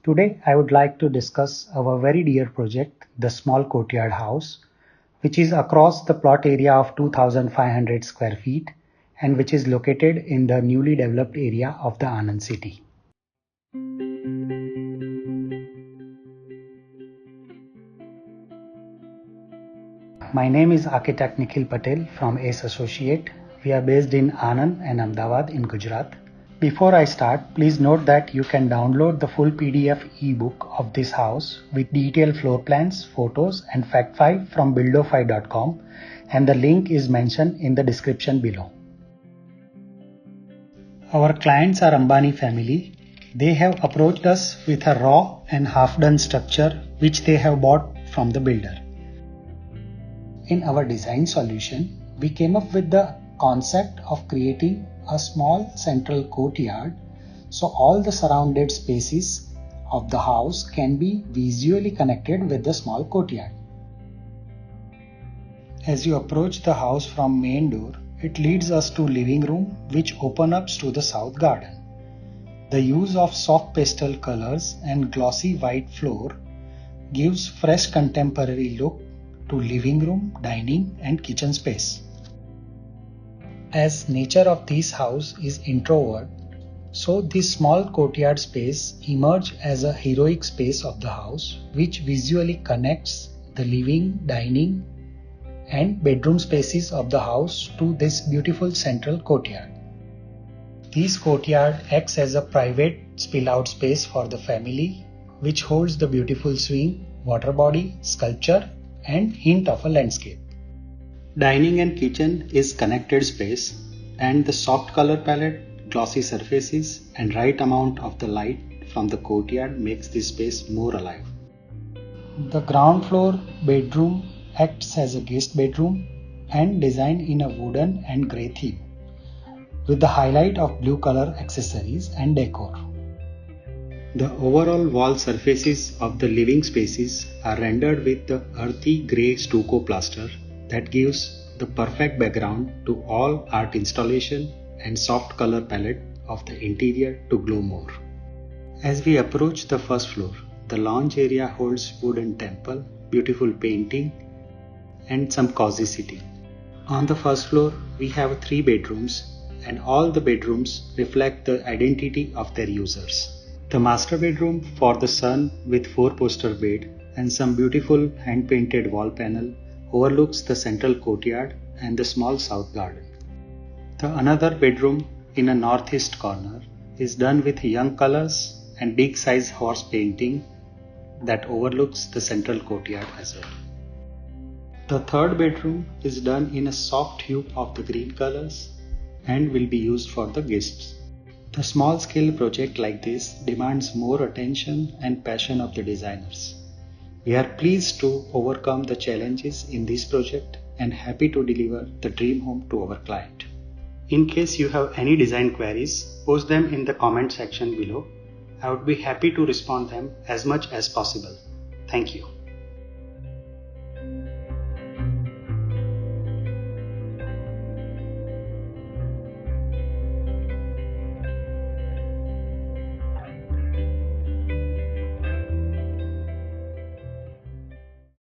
Today I would like to discuss our very dear project, the Small Courtyard House, which is across the plot area of 2500 square feet and which is located in the newly developed area of the Anand city. My name is architect Nikhil Patel from ACE Associate. We are based in Anand and Ahmedabad in Gujarat. Before I start, please note that you can download the full PDF ebook of this house with detailed floor plans, photos and fact file from buildofy.com, and the link is mentioned in the description below. Our clients are Ambani family. They have approached us with a raw and half-done structure which they have bought from the builder. In our design solution, we came up with the concept of creating a small central courtyard so all the surrounded spaces of the house can be visually connected with the small courtyard. As you approach the house from main door, it leads us to living room which open up to the south garden. The use of soft pastel colors and glossy white floor gives fresh contemporary look to living room, dining and kitchen space. As nature of this house is introvert, so this small courtyard space emerges as a heroic space of the house which visually connects the living, dining and bedroom spaces of the house to this beautiful central courtyard. This courtyard acts as a private spill-out space for the family which holds the beautiful swing, water body, sculpture and hint of a landscape. Dining and kitchen is connected space and the soft color palette, glossy surfaces and right amount of the light from the courtyard makes this space more alive. The ground floor bedroom acts as a guest bedroom and designed in a wooden and grey theme with the highlight of blue color accessories and decor. The overall wall surfaces of the living spaces are rendered with the earthy grey stucco plaster that gives the perfect background to all art installation and soft color palette of the interior to glow more. As we approach the first floor, the lounge area holds wooden temple, beautiful painting and some cozy seating. On the first floor, we have 3 bedrooms and all the bedrooms reflect the identity of their users. The master bedroom for the son with 4-poster bed and some beautiful hand-painted wall panel overlooks the central courtyard and the small south garden. The another bedroom in a northeast corner is done with young colors and big size horse painting that overlooks the central courtyard as well. The third bedroom is done in a soft hue of the green colors and will be used for the guests. The small scale project like this demands more attention and passion of the designers. We are pleased to overcome the challenges in this project and happy to deliver the dream home to our client. In case you have any design queries, post them in the comment section below. I would be happy to respond them as much as possible. Thank you.